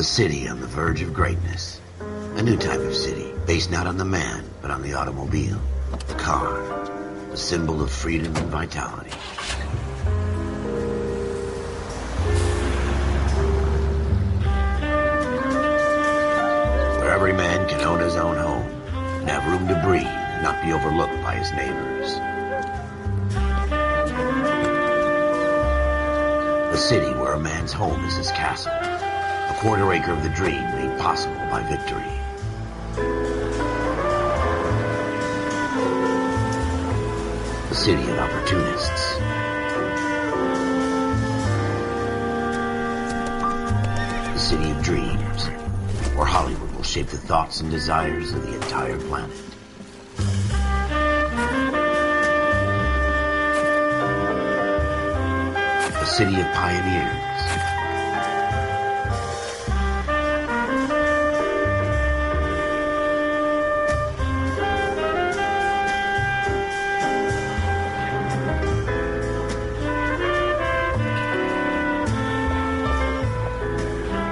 A city on the verge of greatness. A new type of city, based not on the man, but on the automobile. The car. The symbol of freedom and vitality. Where every man can own his own home, and have room to breathe, and not be overlooked by his neighbors. A city where a man's home is his castle. A quarter acre of the dream made possible by victory. A city of opportunists. A city of dreams, where Hollywood will shape the thoughts and desires of the entire planet. A city of pioneers.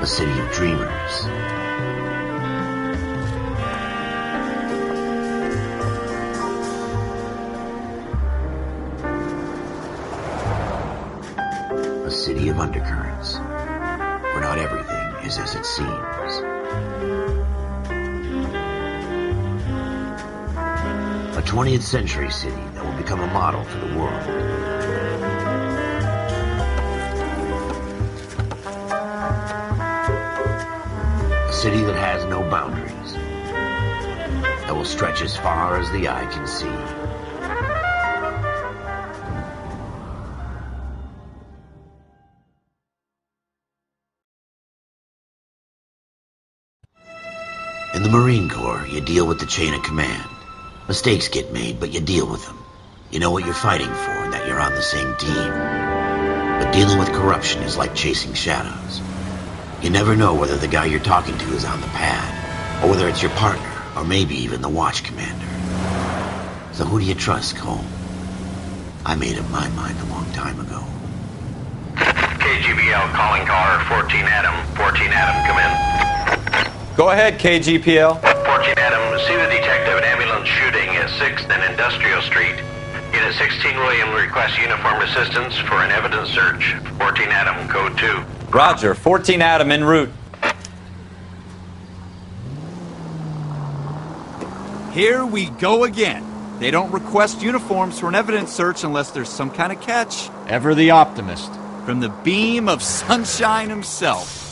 A city of dreamers. A city of undercurrents, where not everything is as it seems. A 20th century city that will become a model for the world. A city that has no boundaries, that will stretch as far as the eye can see. In the Marine Corps, you deal with the chain of command. Mistakes get made, but you deal with them. You know what you're fighting for and that you're on the same team. But dealing with corruption is like chasing shadows. You never know whether the guy you're talking to is on the pad, or whether it's your partner, or maybe even the watch commander. So who do you trust, Cole? I made up my mind a long time ago. KGBL calling car 14 Adam. 14 Adam, come in. Go ahead, KGPL. 14 Adam, see the detective, an ambulance shooting at 6th and Industrial Street. Unit 16 William requests uniformed assistance for an evidence search. 14 Adam, code 2. Roger, 14 Adam en route. Here we go again. They don't request uniforms for an evidence search unless there's some kind of catch. Ever the optimist. From the beam of sunshine himself.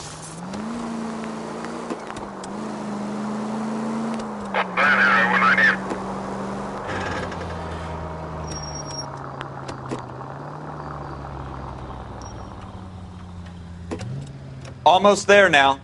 Almost there now.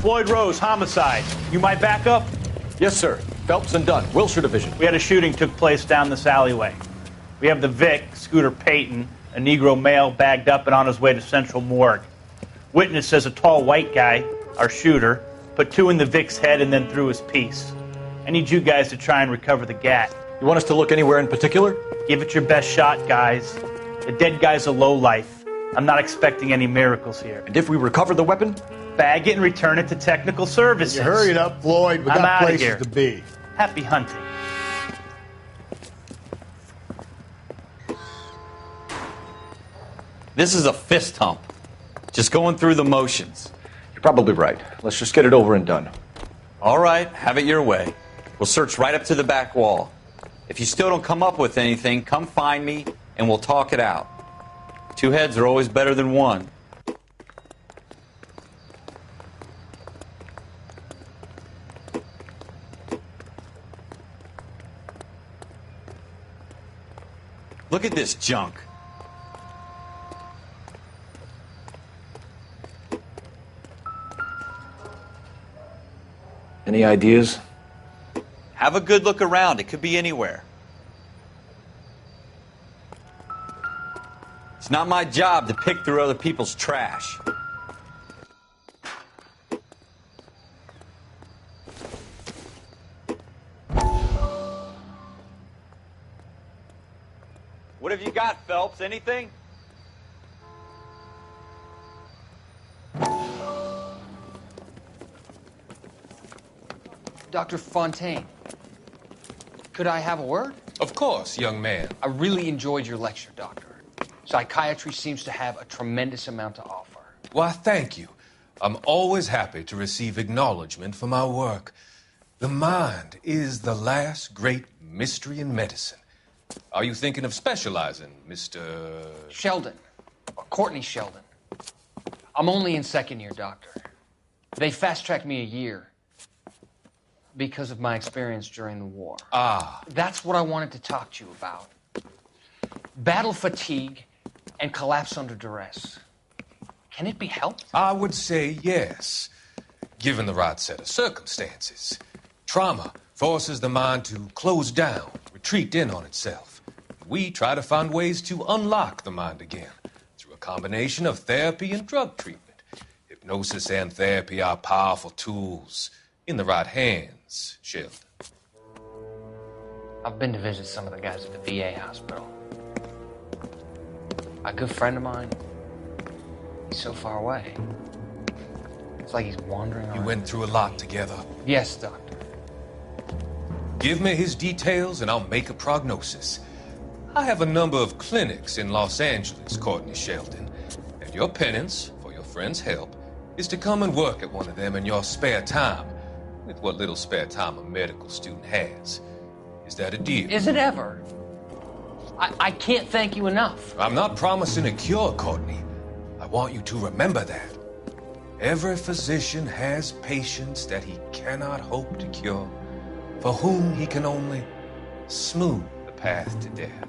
Floyd Rose, homicide. You might back up? Yes, sir. Phelps and Dunn, Wilshire Division. We had a shooting took place down this alleyway. We have the Vic, Scooter Payton, a Negro male bagged up and on his way to Central Morgue. Witness says a tall white guy, our shooter, put 2 in the Vic's head and then threw his piece. I need you guys to try and recover the gat. You want us to look anywhere in particular? Give it your best shot, guys. The dead guy's a lowlife. I'm not expecting any miracles here. And if we recover the weapon? Bag it and return it to technical services. You hurry it up, Floyd. We I'm got outta places here. to be. Happy hunting. This is a fist hump. Just going through the motions. You're probably right. Let's just get it over and done. All right, have it your way. We'll search right up to the back wall. If you still don't come up with anything, come find me and we'll talk it out. 2 heads are always better than 1. Look at this junk. Any ideas? Have a good look around. It could be anywhere. It's not my job to pick through other people's trash. What have you got, Phelps? Anything? Dr. Fontaine, could I have a word? Of course, young man. I really enjoyed your lecture, Doctor. Psychiatry seems to have a tremendous amount to offer. Why, thank you. I'm always happy to receive acknowledgement for my work. The mind is the last great mystery in medicine. Are you thinking of specializing, Mr. Sheldon, or Courtney Sheldon. I'm only in second year, Doctor. They fast-tracked me a year because of my experience during the war. Ah. That's what I wanted to talk to you about. Battle fatigue and collapse under duress. Can it be helped? I would say yes, given the right set of circumstances. Trauma forces the mind to close down, retreat in on itself. We try to find ways to unlock the mind again through a combination of therapy and drug treatment. Hypnosis and therapy are powerful tools in the right hands, Sheldon. I've been to visit some of the guys at the VA hospital. A good friend of mine, he's so far away. It's like he's wandering around. You went through a lot together. Yes, Doctor. Give me his details and I'll make a prognosis. I have a number of clinics in Los Angeles, Courtney Sheldon, and your penance, for your friend's help, is to come and work at one of them in your spare time, with what little spare time a medical student has. Is that a deal? Is it ever? I can't thank you enough. I'm not promising a cure, Courtney. I want you to remember that. Every physician has patients that he cannot hope to cure, for whom he can only smooth the path to death.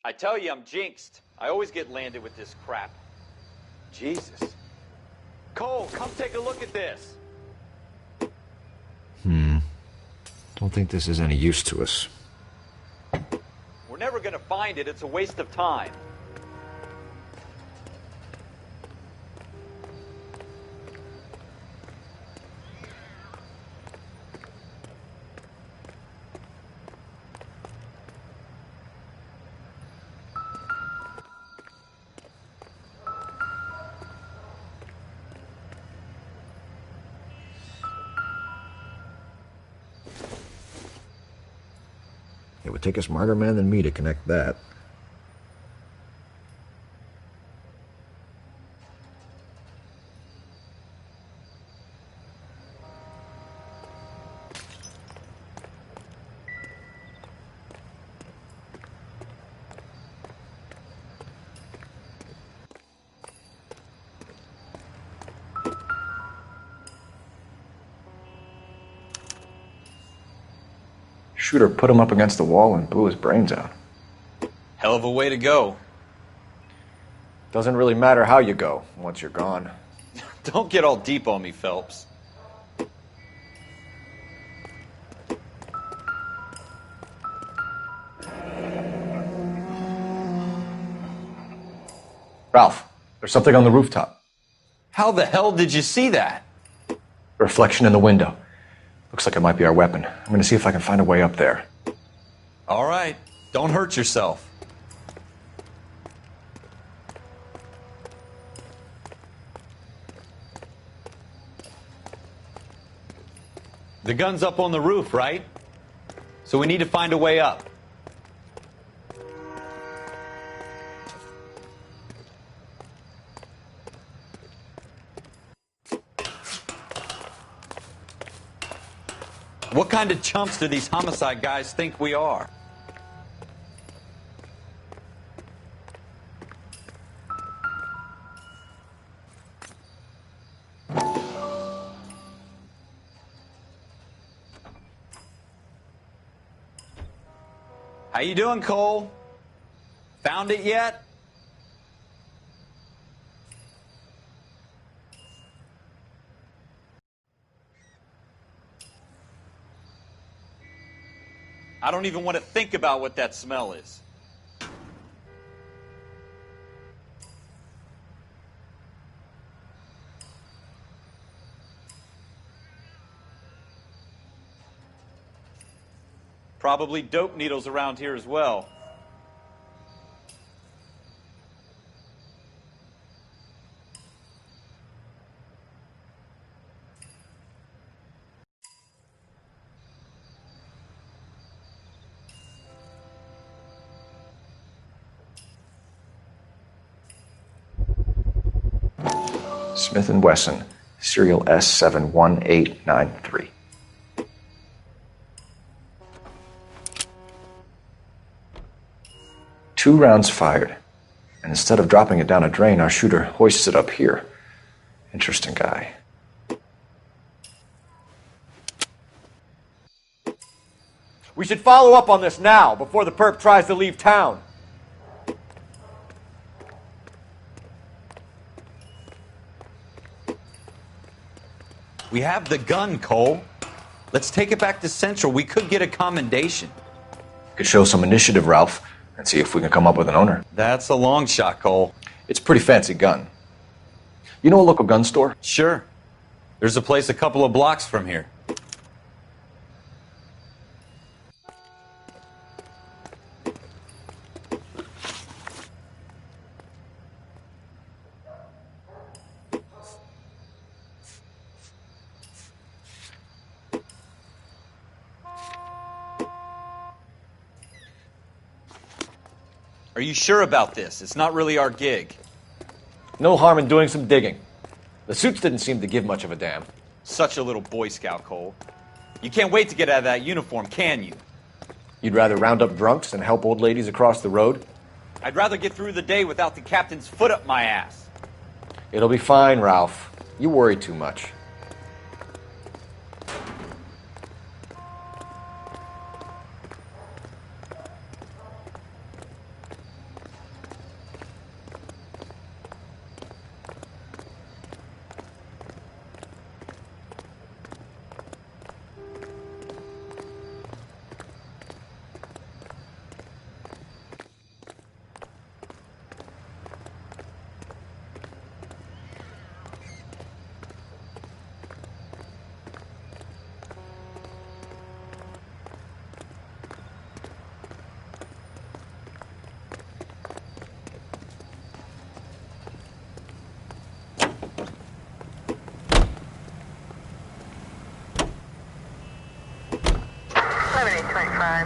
I tell you, I'm jinxed. I always get landed with this crap. Jesus. Cole, come take a look at this. Don't think this is any use to us. We're never gonna find it. It's a waste of time. It would take a smarter man than me to connect that. Shooter put him up against the wall and blew his brains out. Hell of a way to go. Doesn't really matter how you go once you're gone. Don't get all deep on me, Phelps. Ralph, there's something on the rooftop. How the hell did you see that? A reflection in the window. Looks like it might be our weapon. I'm going to see if I can find a way up there. All right. Don't hurt yourself. The gun's up on the roof, right? So we need to find a way up. What kind of chumps do these homicide guys think we are? How you doing, Cole? Found it yet? I don't even want to think about what that smell is. Probably dope needles around here as well. Smith & Wesson, serial S71893. Two rounds fired, and instead of dropping it down a drain, our shooter hoists it up here. Interesting guy. We should follow up on this now, before the perp tries to leave town. We have the gun, Cole. Let's take it back to Central. We could get a commendation. Could show some initiative, Ralph, and see if we can come up with an owner. That's a long shot, Cole. It's a pretty fancy gun. You know a local gun store? Sure. There's a place a couple of blocks from here. Are you sure about this? It's not really our gig. No harm in doing some digging. The suits didn't seem to give much of a damn. Such a little Boy Scout, Cole. You can't wait to get out of that uniform, can you? You'd rather round up drunks and help old ladies across the road? I'd rather get through the day without the captain's foot up my ass. It'll be fine, Ralph. You worry too much.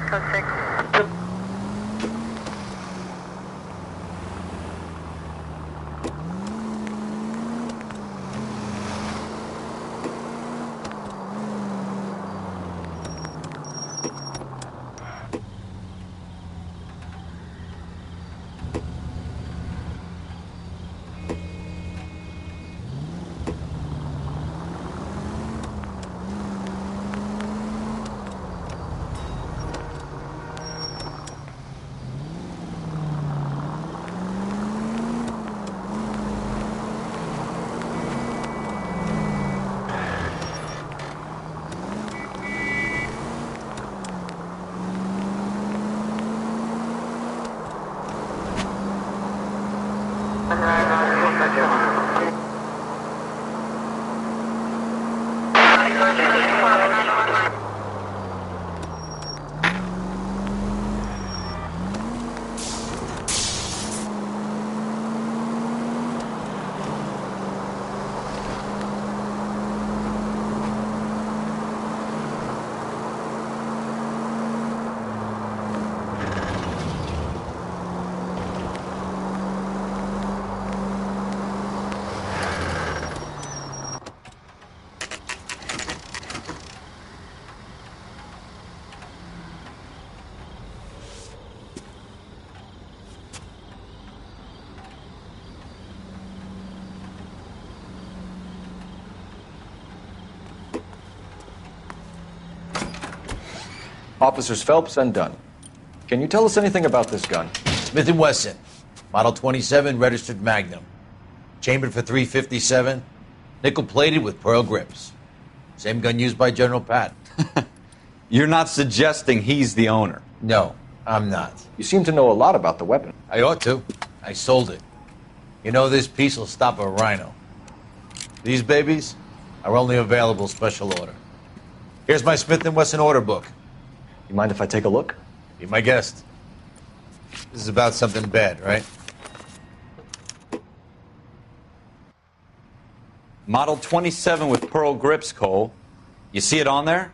Code 6. Officers Phelps and Dunn. Can you tell us anything about this gun? Smith & Wesson, Model 27, registered Magnum. Chambered for .357, nickel-plated with pearl grips. Same gun used by General Patton. You're not suggesting he's the owner? No, I'm not. You seem to know a lot about the weapon. I ought to. I sold it. You know, this piece will stop a rhino. These babies are only available special order. Here's my Smith & Wesson order book. You mind if I take a look? Be my guest. This is about something bad, right? Model 27 with pearl grips, Cole. You see it on there?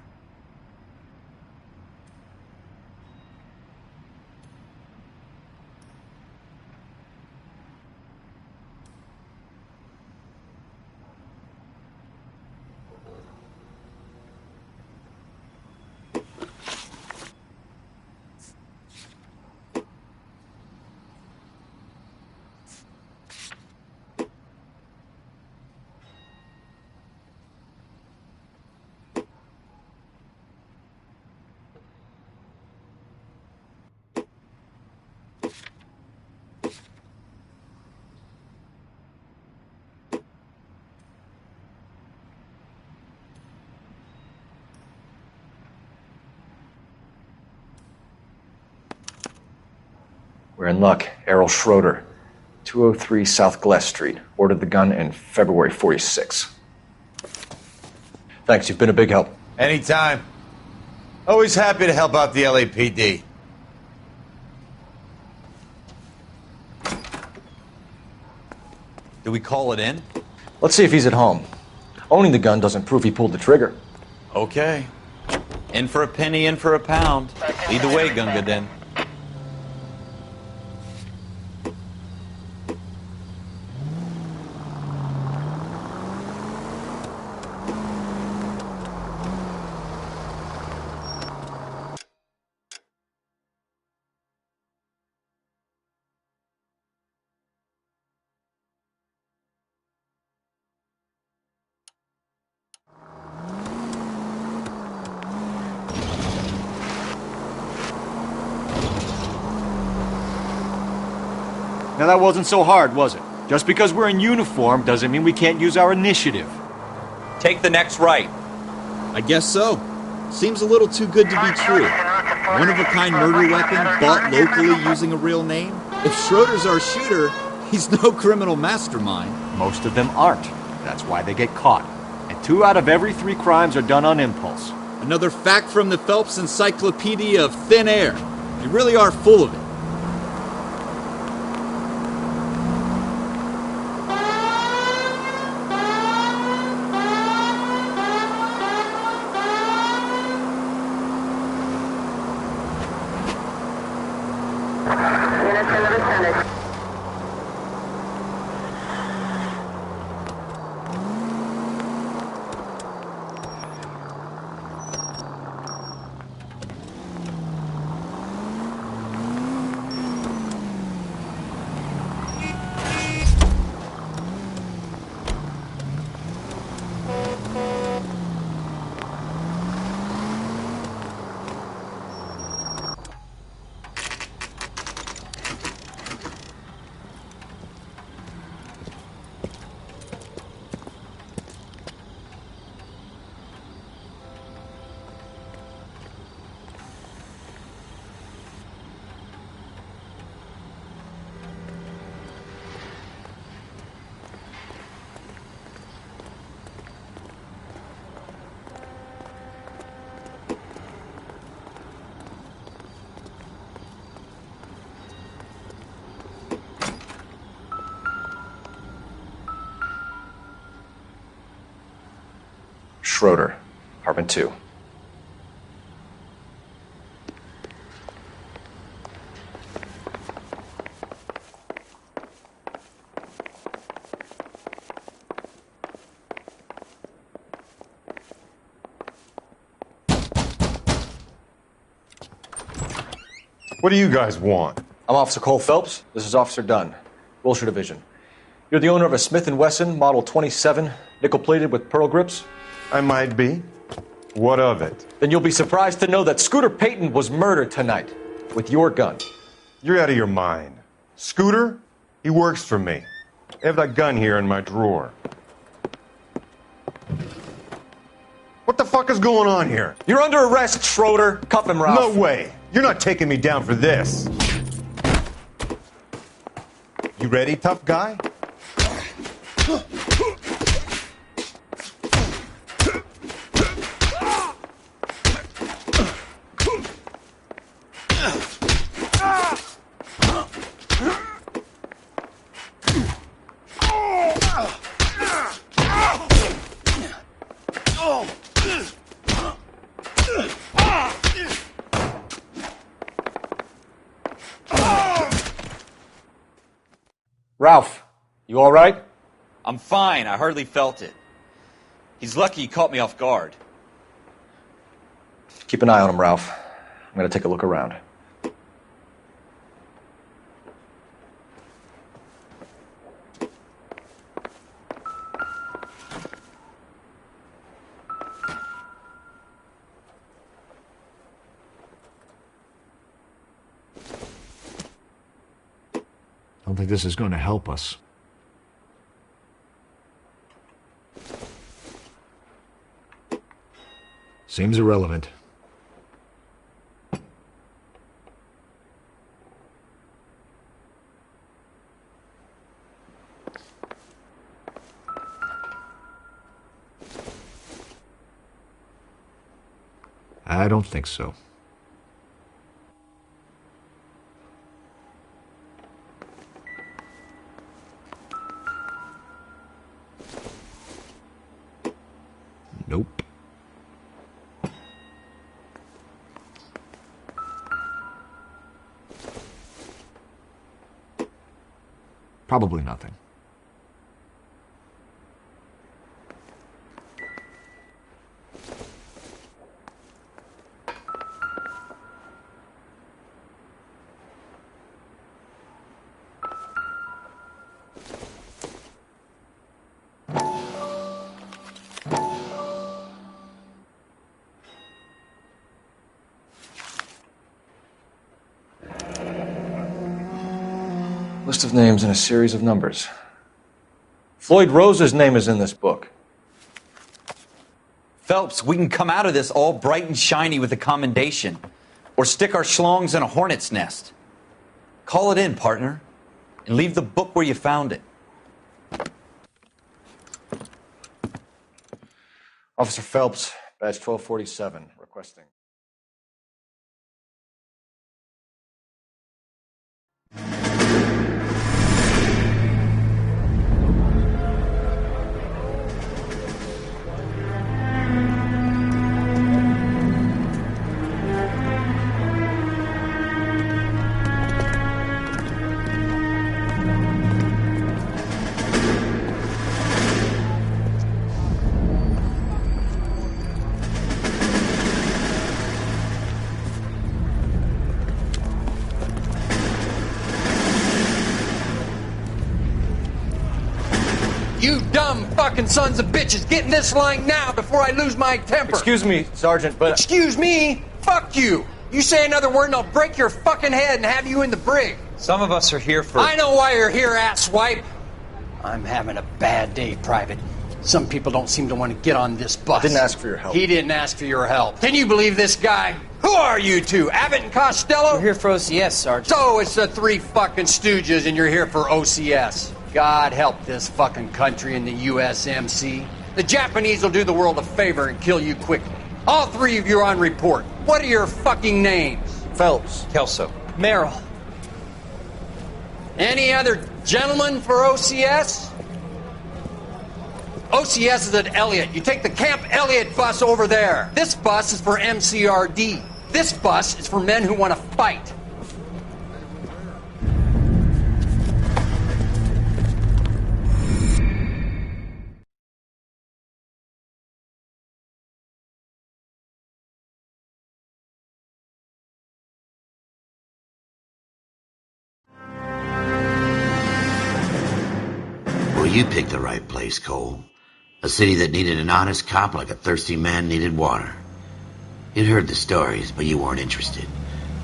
We're in luck. Errol Schroeder, 203 South Glass Street. Ordered the gun in February 46. Thanks, you've been a big help. Anytime. Always happy to help out the LAPD. Do we call it in? Let's see if he's at home. Owning the gun doesn't prove he pulled the trigger. Okay. In for a penny, in for a pound. Lead the way, Gunga Den. Now that wasn't so hard, was it? Just because we're in uniform doesn't mean we can't use our initiative. Take the next right. I guess so. Seems a little too good to be true. One-of-a-kind murder weapon bought locally using a real name? If Schroeder's our shooter, he's no criminal mastermind. Most of them aren't. That's why they get caught. And 2 out of every 3 crimes are done on impulse. Another fact from the Phelps Encyclopedia of Thin Air. You really are full of it. Schroeder, apartment 2. What do you guys want? I'm Officer Cole Phelps. This is Officer Dunn, Wilshire Division. You're the owner of a Smith & Wesson Model 27, nickel-plated with pearl grips? I might be. What of it? Then you'll be surprised to know that Scooter Payton was murdered tonight with your gun. You're out of your mind. Scooter? He works for me. I have that gun here in my drawer. What the fuck is going on here? You're under arrest, Schroeder. Cuff him, Ralph. No way. You're not taking me down for this. You ready, tough guy? Ralph, you all right? I'm fine. I hardly felt it. He's lucky he caught me off guard. Keep an eye on him, Ralph. I'm going to take a look around. I don't think this is going to help us. Seems irrelevant. I don't think so. Nope. Probably nothing. List of names and a series of numbers. Floyd Rose's name is in this book. Phelps, we can come out of this all bright and shiny with a commendation. Or stick our schlongs in a hornet's nest. Call it in, partner. And leave the book where you found it. Officer Phelps, badge 1247, requesting. You dumb fucking sons of bitches, get in this line now before I lose my temper. Excuse me, Sergeant, but... Excuse me? Fuck you. You say another word and I'll break your fucking head and have you in the brig. Some of us are here for... I know why you're here, asswipe. I'm having a bad day, Private. Some people don't seem to want to get on this bus. I didn't ask for your help. He didn't ask for your help. Can you believe this guy? Who are you two? Abbott and Costello? We're here for OCS, Sergeant. So it's the three fucking stooges and you're here for OCS. God help this fucking country and the USMC. The Japanese will do the world a favor and kill you quickly. All three of you are on report. What are your fucking names? Phelps. Kelso. Merrill. Any other gentlemen for OCS? OCS is at Elliott. You take the Camp Elliott bus over there. This bus is for MCRD. This bus is for men who want to fight. Well, you picked the right place, Cole. A city that needed an honest cop like a thirsty man needed water. You'd heard the stories, but you weren't interested.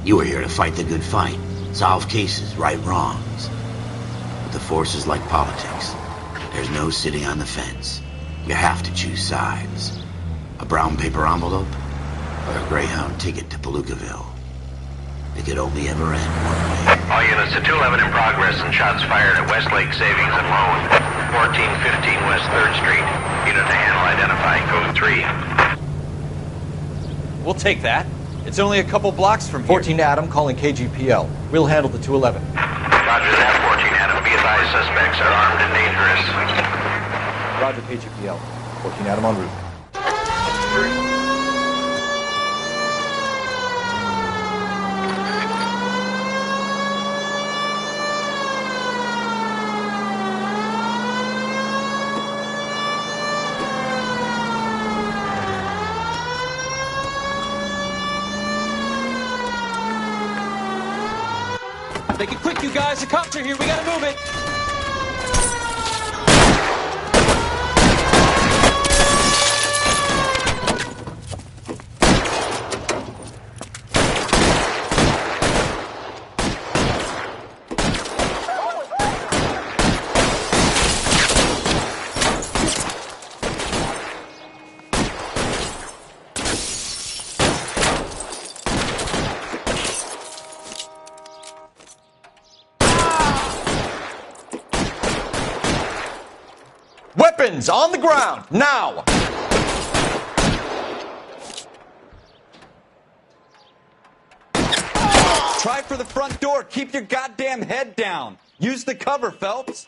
You were here to fight the good fight, solve cases, right wrongs. But the force is like politics. There's no sitting on the fence. You have to choose sides. A brown paper envelope, or a Greyhound ticket to Palookaville. It could only ever end one way. All units to 211 in progress and shots fired at Westlake Savings and Loan, 1415 West 3rd Street. Unit to handle identifying code 3. We'll take that. It's only a couple blocks from here. 14 Adam calling KGPL. We'll handle the 211. Roger that, 14 Adam. Be advised, suspects are armed and dangerous. Roger KGPL. 14 Adam en route. Make it quick, you guys. The cops are here. We gotta move it. Weapons on the ground, now! Try for the front door. Keep your goddamn head down. Use the cover, Phelps.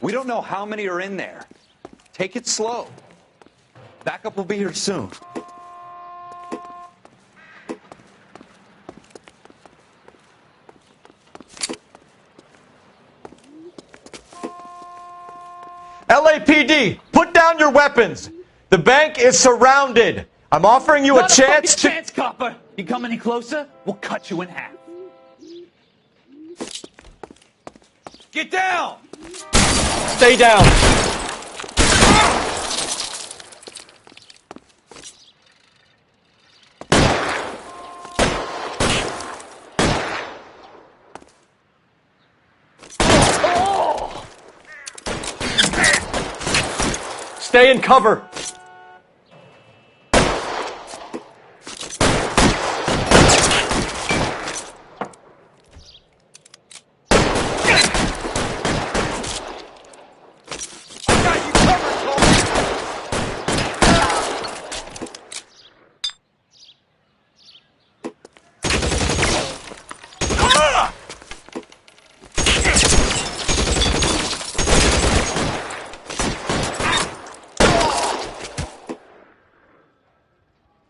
We don't know how many are in there. Take it slow. Backup will be here soon. LAPD, put down your weapons. The bank is surrounded. I'm offering you a chance to... chance, copper. You come any closer, we'll cut you in half. Get down! Stay down. Stay in cover.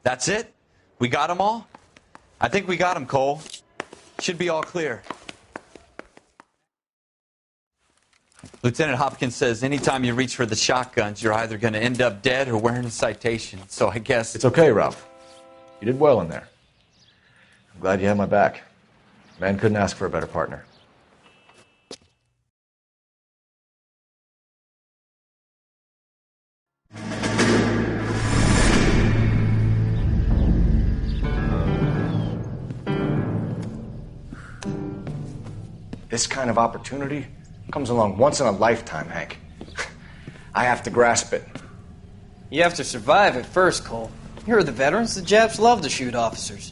That's it? We got them all? I think we got them, Cole. Should be all clear. Lieutenant Hopkins says anytime you reach for the shotguns, you're either going to end up dead or wearing a citation. So I guess... It's okay, Ralph. You did well in there. I'm glad you had my back. Man couldn't ask for a better partner. This kind of opportunity comes along once in a lifetime, Hank. I have to grasp it. You have to survive it first, Cole. Here are the veterans. The Japs love to shoot officers.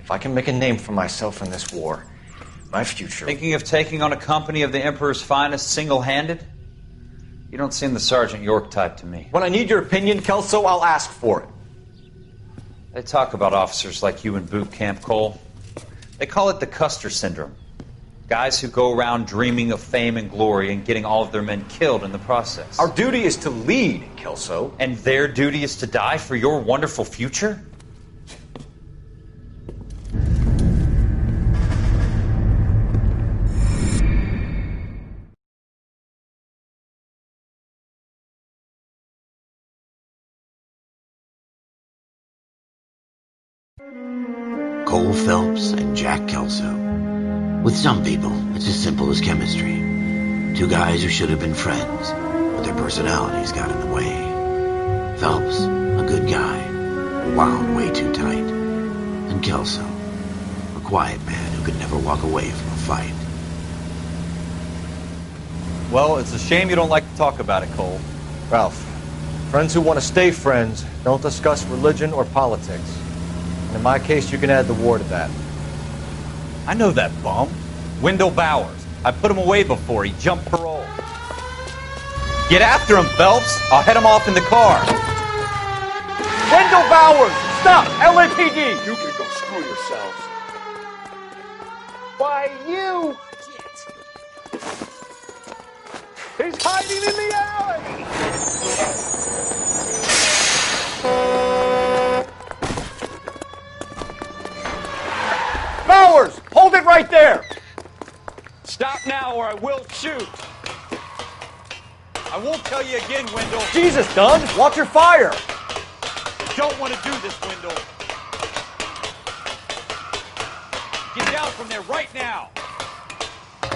If I can make a name for myself in this war, my future... Thinking of taking on a company of the Emperor's finest single-handed? You don't seem the Sergeant York type to me. When I need your opinion, Kelso, I'll ask for it. They talk about officers like you in boot camp, Cole. They call it the Custer Syndrome. Guys who go around dreaming of fame and glory and getting all of their men killed in the process. Our duty is to lead, Kelso. And their duty is to die for your wonderful future? Cole Phelps and Jack Kelso. With some people, it's as simple as chemistry. Two guys who should have been friends, but their personalities got in the way. Phelps, a good guy, wound way too tight. And Kelso, a quiet man who could never walk away from a fight. Well, it's a shame you don't like to talk about it, Cole. Ralph, friends who want to stay friends don't discuss religion or politics. And in my case, you can add the war to that. I know that bum. Wendell Bowers. I put him away before. He jumped parole. Get after him, Phelps. I'll head him off in the car. Wendell Bowers! Stop! LAPD! You can go screw yourselves. Why, you... He's hiding in the alley! Bowers! Hold it right there! Stop now or I will shoot. I won't tell you again, Wendell. Jesus, Dunn! Watch your fire! Don't want to do this, Wendell. from there right now!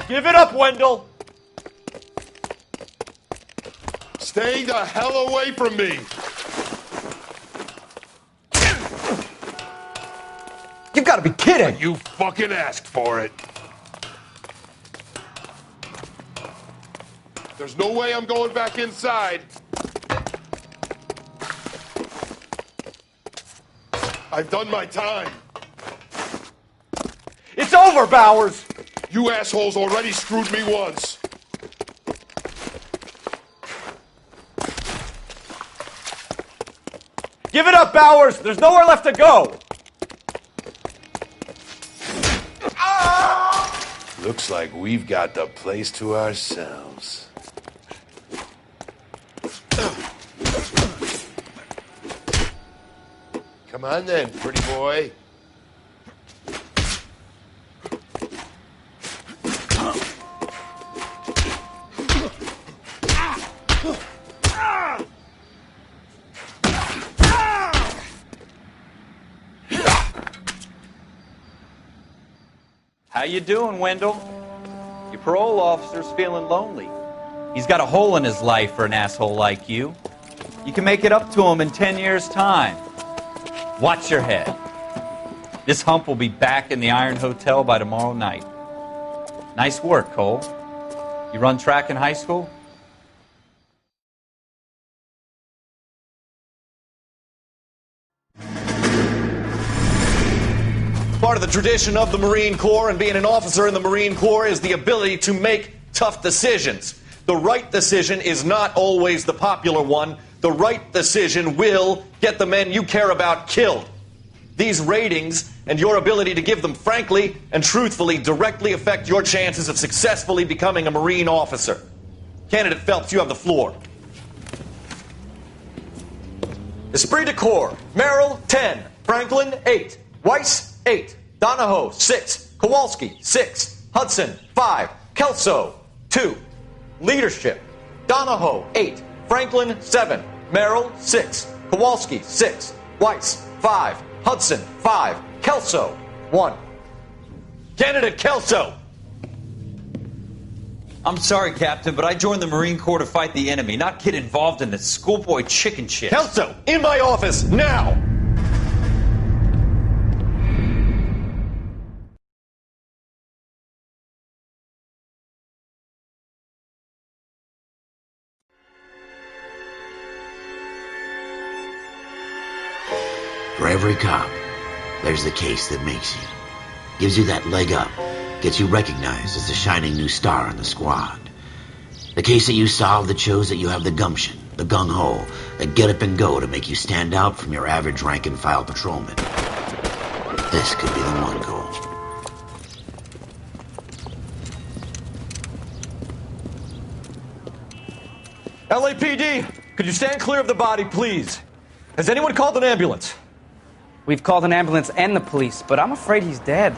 Give it up, Wendell! Stay the hell away from me! You've got to be kidding! You fucking asked for it. There's no way I'm going back inside. I've done my time. It's over, Bowers! You assholes already screwed me once. Give it up, Bowers! There's nowhere left to go! Looks like we've got the place to ourselves. Come on then, pretty boy. How you doing, Wendell? Your parole officer's feeling lonely. He's got a hole in his life for an asshole like you. You can make it up to him in 10 years' time. Watch your head. This hump will be back in the Iron Hotel by tomorrow night. Nice work, Cole. You run track in high school? Part of the tradition of the Marine Corps and being an officer in the Marine Corps is the ability to make tough decisions. The right decision is not always the popular one. The right decision will get the men you care about killed. These ratings and your ability to give them frankly and truthfully directly affect your chances of successfully becoming a Marine officer. Candidate Phelps, you have the floor. Esprit de Corps, Merrill, 10. Franklin, 8. Weiss, 8. Donahoe, 6. Kowalski, 6. Hudson, 5. Kelso, 2. Leadership, Donahoe, 8. Franklin, 7. Merrill, 6. Kowalski, 6. Weiss, 5. Hudson, 5. Kelso, 1. Candidate Kelso! I'm sorry, Captain, but I joined the Marine Corps to fight the enemy, not get involved in this schoolboy chicken shit. Kelso, in my office, now! For every cop, there's the case that makes you. Gives you that leg up. Gets you recognized as the shining new star in the squad. The case that you solve that shows that you have the gumption, the gung-ho, the get up and go to make you stand out from your average rank-and-file patrolman. This could be the one, Cole. LAPD, could you stand clear of the body, please? Has anyone called an ambulance? We've called an ambulance and the police, but I'm afraid he's dead.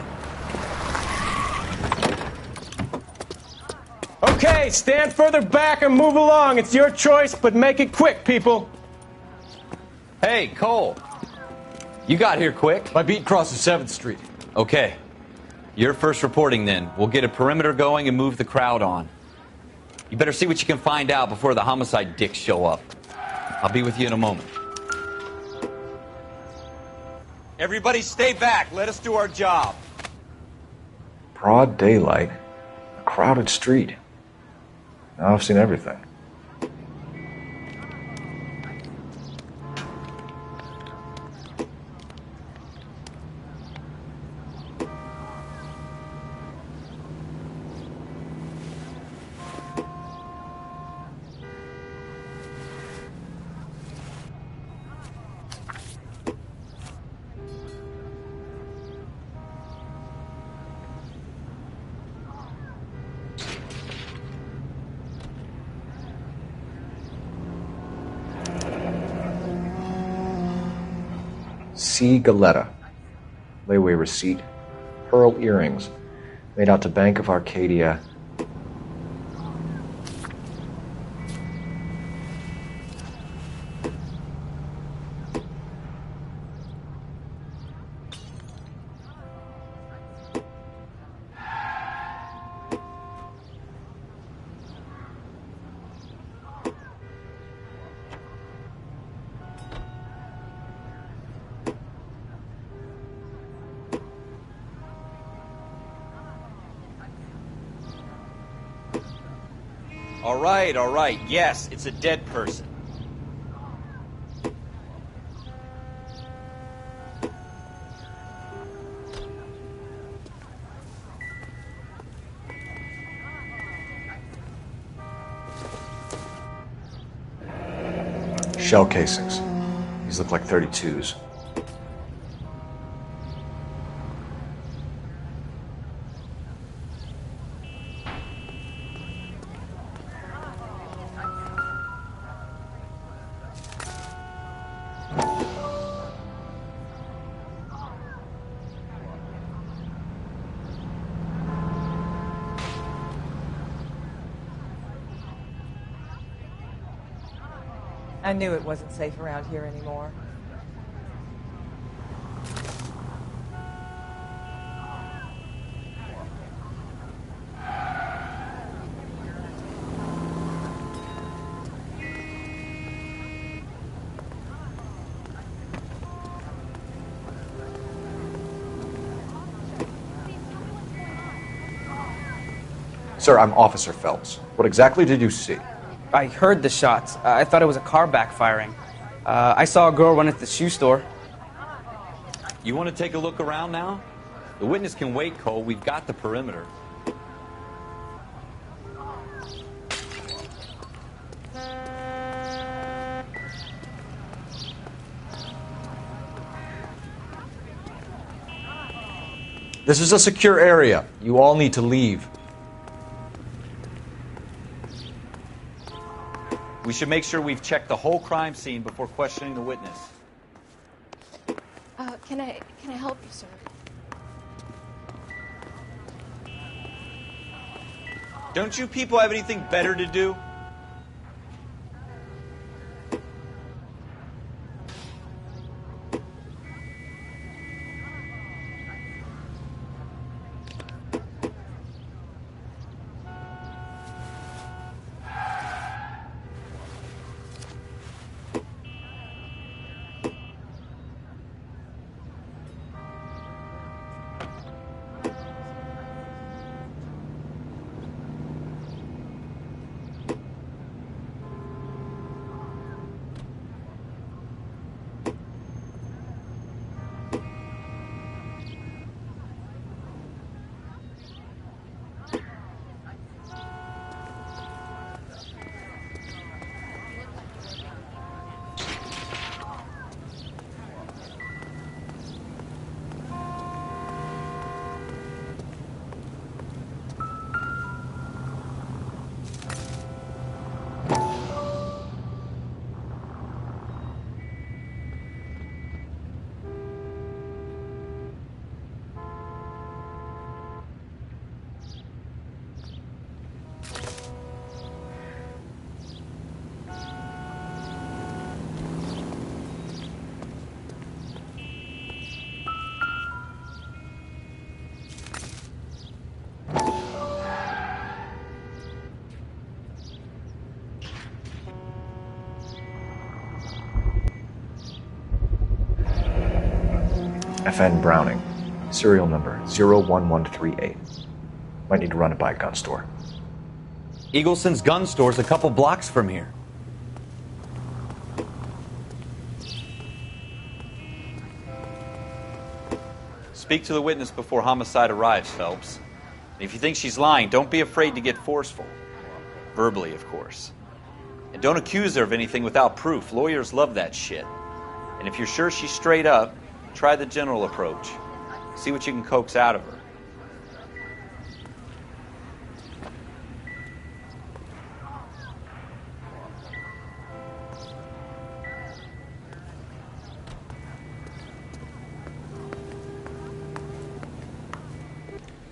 Okay, stand further back and move along. It's your choice, but make it quick, people. Hey, Cole. You got here quick. My beat crosses 7th Street. Okay. You're first reporting then. We'll get a perimeter going and move the crowd on. You better see what you can find out before the homicide dicks show up. I'll be with you in a moment. Everybody stay back. Let us do our job. Broad daylight. A crowded street. Now I've seen everything. C. Galetta. Layaway receipt. Pearl earrings. Made out to Bank of Arcadia. All right. Yes, it's a dead person. Shell casings. These look like 32s. I knew it wasn't safe around here anymore. Sir, I'm Officer Phelps. What exactly did you see? I heard the shots. I thought it was a car backfiring. I saw a girl run at the shoe store. You want to take a look around now? The witness can wait, Cole. We've got the perimeter. This is a secure area. You all need to leave. We should make sure we've checked the whole crime scene before questioning the witness. Can I help you, sir? Don't you people have anything better to do? FN Browning. Serial number 01138. Might need to run it by a gun store. Eagleson's gun store's a couple blocks from here. Speak to the witness before homicide arrives, Phelps. If you think she's lying, don't be afraid to get forceful. Verbally, of course. And don't accuse her of anything without proof. Lawyers love that shit. And if you're sure she's straight up, try the general approach. See what you can coax out of her.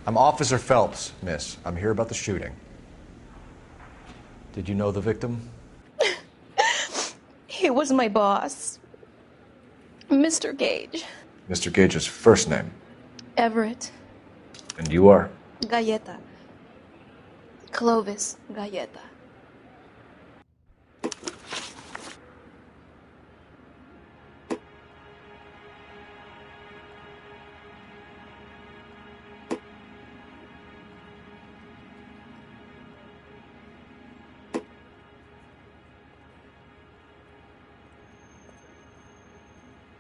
I'm Officer Phelps, miss. I'm here about the shooting. Did you know the victim? He was my boss, Mr. Gage. Mr. Gage's first name. Everett. And you are? Galleta. Clovis Galleta.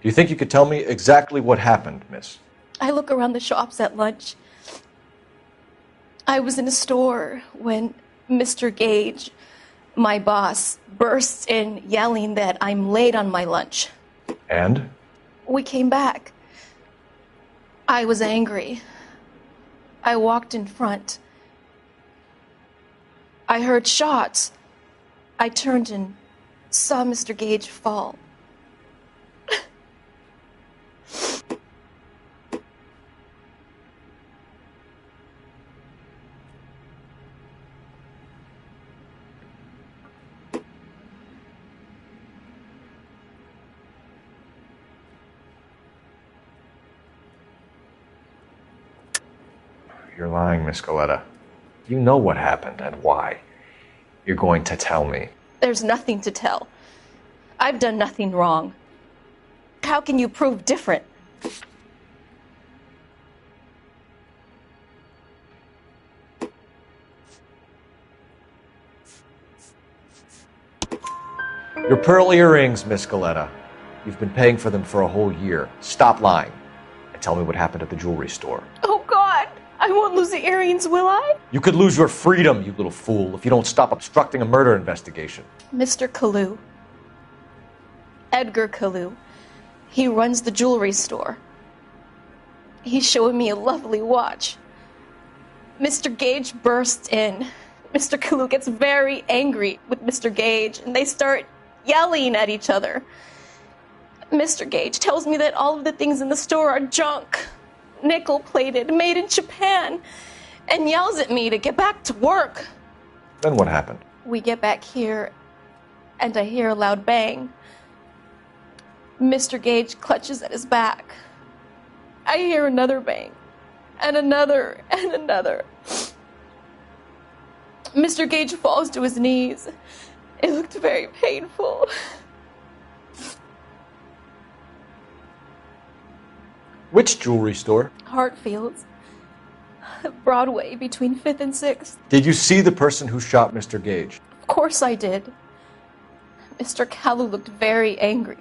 Do you think you could tell me exactly what happened, miss? I look around the shops at lunch. I was in a store when Mr. Gage, my boss, bursts in yelling that I'm late on my lunch. And? We came back. I was angry. I walked in front. I heard shots. I turned and saw Mr. Gage fall. You're lying, Miss Goleta. You know what happened and why. You're going to tell me. There's nothing to tell. I've done nothing wrong. How can you prove different? Your pearl earrings, Miss Goleta. You've been paying for them for a whole year. Stop lying and tell me what happened at the jewelry store. Oh, God! I won't lose the earrings, will I? You could lose your freedom, you little fool, if you don't stop obstructing a murder investigation. Mr. Kalu. Edgar Kalu. He runs the jewelry store. He's showing me a lovely watch. Mr. Gage bursts in. Mr. Kalu gets very angry with Mr. Gage, and they start yelling at each other. Mr. Gage tells me that all of the things in the store are junk, nickel-plated, made in Japan, and yells at me to get back to work. Then what happened? We get back here, and I hear a loud bang. Mr. Gage clutches at his back. I hear another bang, and another, and another. Mr. Gage falls to his knees. It looked very painful. Which jewelry store? Hartfield's. Broadway, between 5th and 6th. Did you see the person who shot Mr. Gage? Of course I did. Mr. Kalu looked very angry.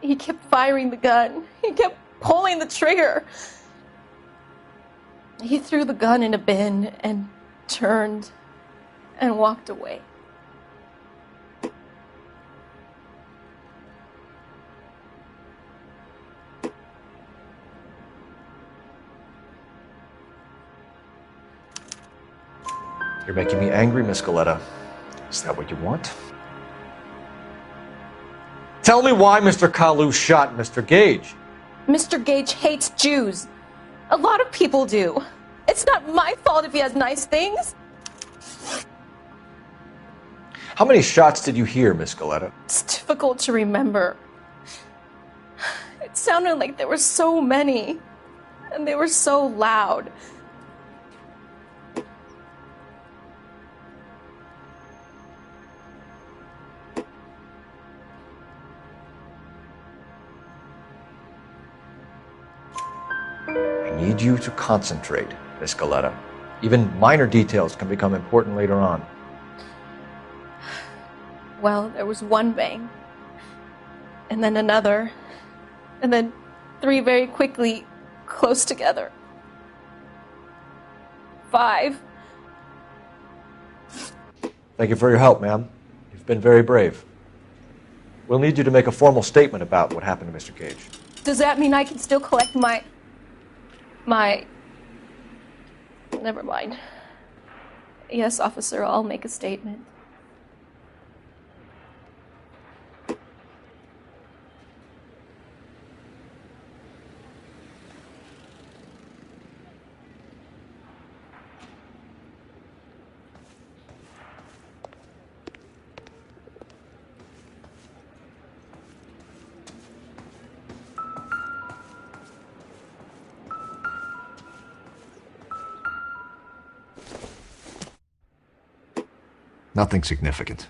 He kept firing the gun. He kept pulling the trigger. He threw the gun in a bin and turned and walked away. You're making me angry, Miss Goleta. Is that what you want? Tell me why Mr. Kalu shot Mr. Gage. Mr. Gage hates Jews. A lot of people do. It's not my fault if he has nice things. How many shots did you hear, Miss Goleta? It's difficult to remember. It sounded like there were so many, and they were so loud. I need you to concentrate, Miss Goleta. Even minor details can become important later on. Well, there was one bang, and then another, and then 3 very quickly, close together. 5. Thank you for your help, ma'am. You've been very brave. We'll need you to make a formal statement about what happened to Mr. Gage. Does that mean I can still collect my... Never mind. Yes, officer, I'll make a statement. Nothing significant.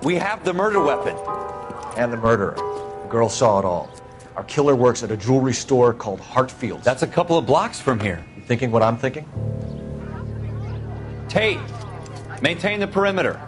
We have the murder weapon. And the murderer. The girl saw it all. Our killer works at a jewelry store called Hartfield's. That's a couple of blocks from here. You thinking what I'm thinking? Tate, maintain the perimeter.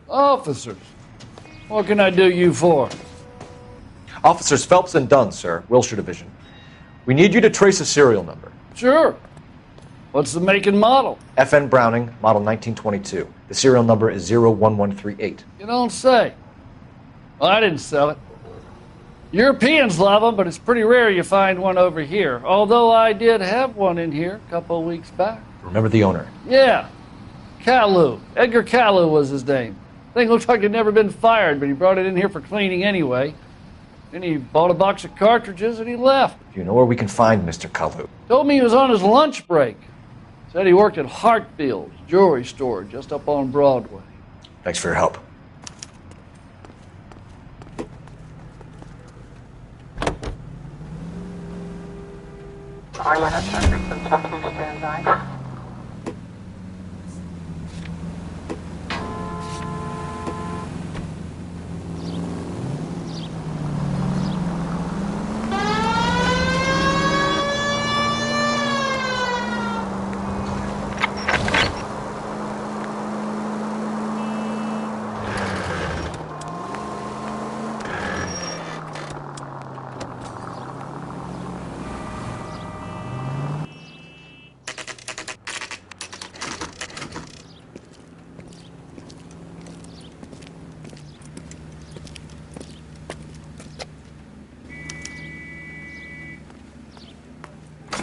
Officers, what can I do you for? Officers Phelps and Dunn, sir, Wilshire Division. We need you to trace a serial number. Sure. What's the make and model? FN Browning, model 1922. The serial number is 01138. You don't say. Well, I didn't sell it. Europeans love them, but it's pretty rare you find one over here. Although I did have one in here a couple of weeks back. Remember the owner? Yeah. Kalu. Edgar Kalu was his name. Thing looks like he'd never been fired, but he brought it in here for cleaning anyway. Then he bought a box of cartridges and he left. Do you know where we can find Mr. Kalu? Told me he was on his lunch break. Said he worked at Hartfield's jewelry store just up on Broadway. Thanks for your help.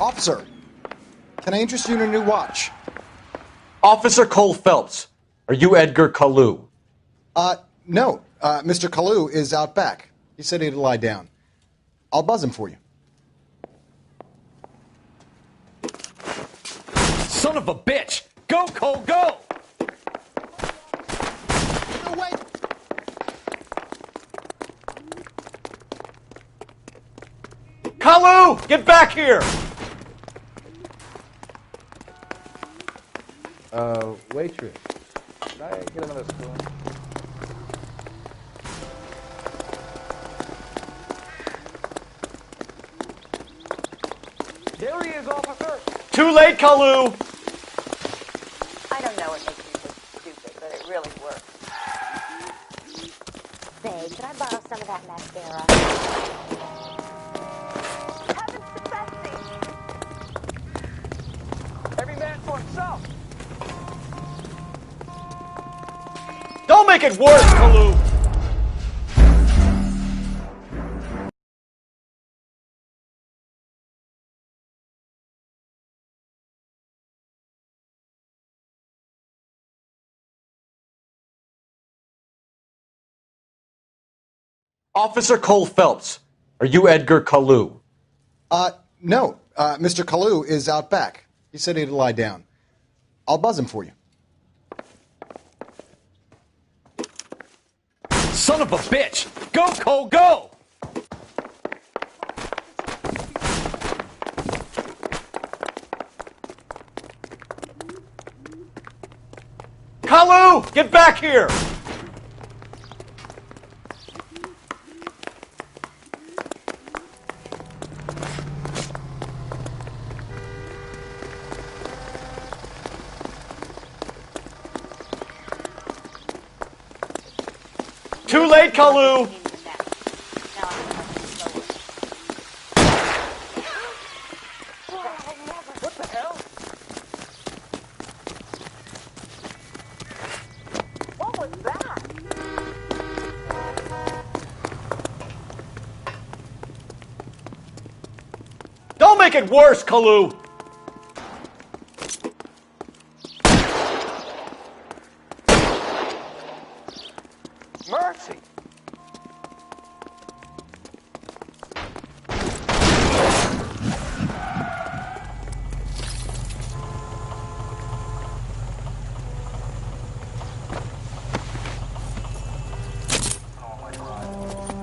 Officer, can I interest you in a new watch? Officer Cole Phelps, are you Edgar Kalu? No. Mr. Kalu is out back. He said he'd lie down. I'll buzz him for you. Son of a bitch! Go, Cole, go! No, wait! Kalu! Get back here! Waitress. Can I get another spoon? There he is, officer! Too late, Kalu! I don't know what makes you so stupid, but it really works. Say, can I borrow some of that mascara? Heavens to Betsy! Every man for himself! Don't make it worse, Kalu! Officer Cole Phelps, are you Edgar Kalu? No. Mr. Kalu is out back. He said he'd lie down. I'll buzz him for you. Son of a bitch! Go, Cole, go! Kalu, get back here! Too late, Kalu! What the hell? What was that? Don't make it worse, Kalu! Mercy!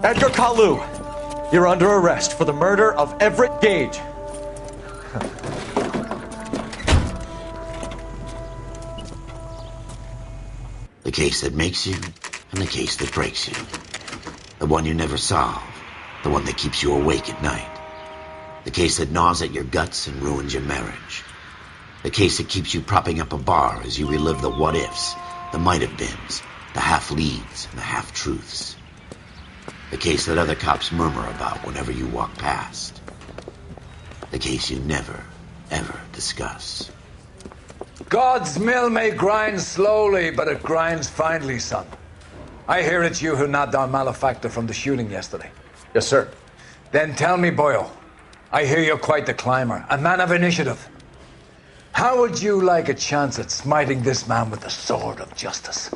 Edgar Kalu, you're under arrest for the murder of Everett Gage. The case that makes you and the case that breaks you. The one you never solve. The one that keeps you awake at night. The case that gnaws at your guts and ruins your marriage. The case that keeps you propping up a bar as you relive the what-ifs, the might-have-beens, the half-leads, and the half-truths. The case that other cops murmur about whenever you walk past. The case you never, ever discuss. God's mill may grind slowly, but it grinds finely, son. I hear it's you who nabbed our malefactor from the shooting yesterday. Yes, sir. Then tell me, Boyle, I hear you're quite the climber, a man of initiative. How would you like a chance at smiting this man with the sword of justice?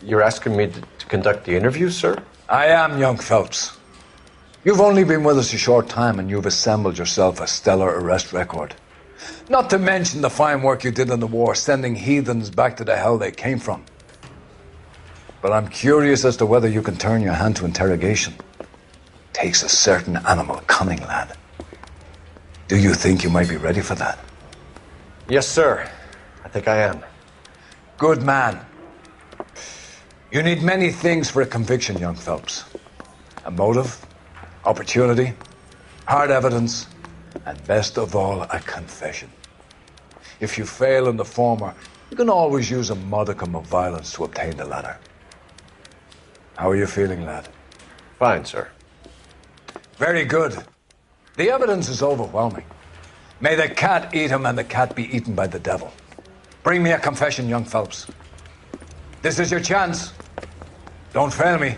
You're asking me to conduct the interview, sir? I am, young Phelps. You've only been with us a short time and you've assembled yourself a stellar arrest record. Not to mention the fine work you did in the war, sending heathens back to the hell they came from. But I'm curious as to whether you can turn your hand to interrogation. Takes a certain animal cunning, lad. Do you think you might be ready for that? Yes, sir. I think I am. Good man. You need many things for a conviction, young Phelps. A motive, opportunity, hard evidence, and best of all, a confession. If you fail in the former, you can always use a modicum of violence to obtain the latter. How are you feeling, lad? Fine, sir. Very good. The evidence is overwhelming. May the cat eat him and the cat be eaten by the devil. Bring me a confession, young Phelps. This is your chance. Don't fail me.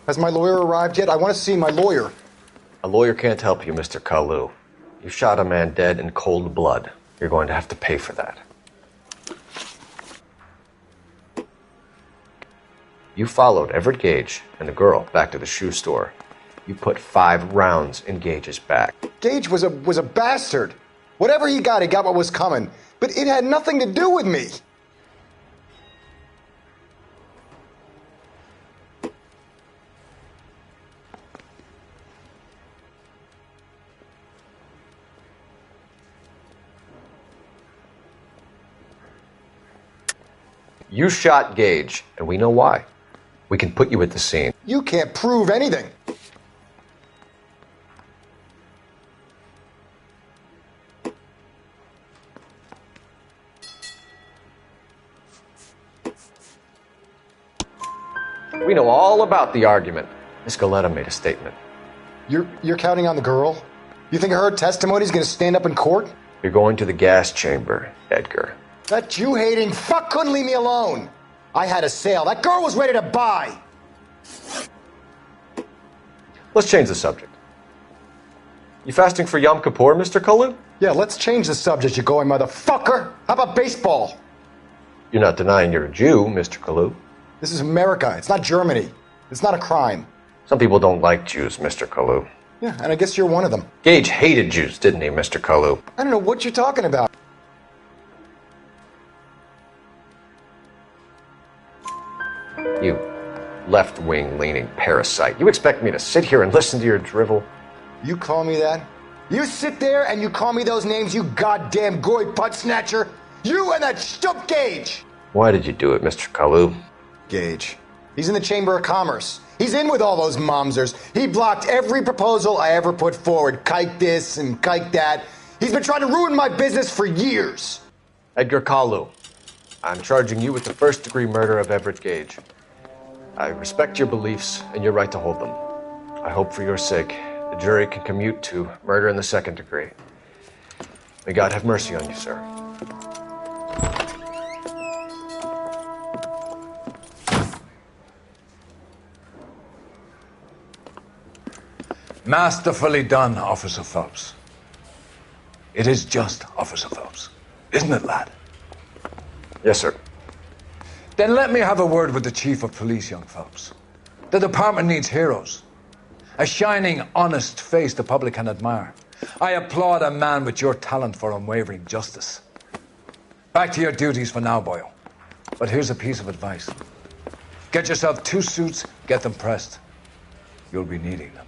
Has my lawyer arrived yet? I want to see my lawyer. A lawyer can't help you, Mr. Kalu. You shot a man dead in cold blood. You're going to have to pay for that. You followed Everett Gage and the girl back to the shoe store. You put 5 rounds in Gage's back. Gage was a bastard. Whatever he got what was coming. But it had nothing to do with me. You shot Gage, and we know why. We can put you at the scene. You can't prove anything. We know all about the argument. Miss Galetta made a statement. You're counting on the girl? You think her testimony is going to stand up in court? You're going to the gas chamber, Edgar. That Jew-hating fuck couldn't leave me alone. I had a sale. That girl was ready to buy. Let's change the subject. You fasting for Yom Kippur, Mr. Kalu? Yeah, let's change the subject, you going motherfucker. How about baseball? You're not denying you're a Jew, Mr. Kalu. This is America. It's not Germany. It's not a crime. Some people don't like Jews, Mr. Kalu. Yeah, and I guess you're one of them. Gage hated Jews, didn't he, Mr. Kalu? I don't know what you're talking about. You left-wing leaning parasite. You expect me to sit here and listen to your drivel? You call me that? You sit there and you call me those names, you goddamn goy putt snatcher? You and that stup Gage! Why did you do it, Mr. Kalu? Gage. He's in the Chamber of Commerce. He's in with all those momsers. He blocked every proposal I ever put forward. Kike this and kike that. He's been trying to ruin my business for years. Edgar Kalu, I'm charging you with the first-degree murder of Everett Gage. I respect your beliefs and your right to hold them. I hope for your sake the jury can commute to murder in the second degree. May God have mercy on you, sir. Masterfully done, Officer Phelps. It is just Officer Phelps. Isn't it, lad? Yes, sir. Then let me have a word with the Chief of Police, young Phelps. The department needs heroes. A shining, honest face the public can admire. I applaud a man with your talent for unwavering justice. Back to your duties for now, boyo. But here's a piece of advice. Get yourself 2 suits, get them pressed. You'll be needing them.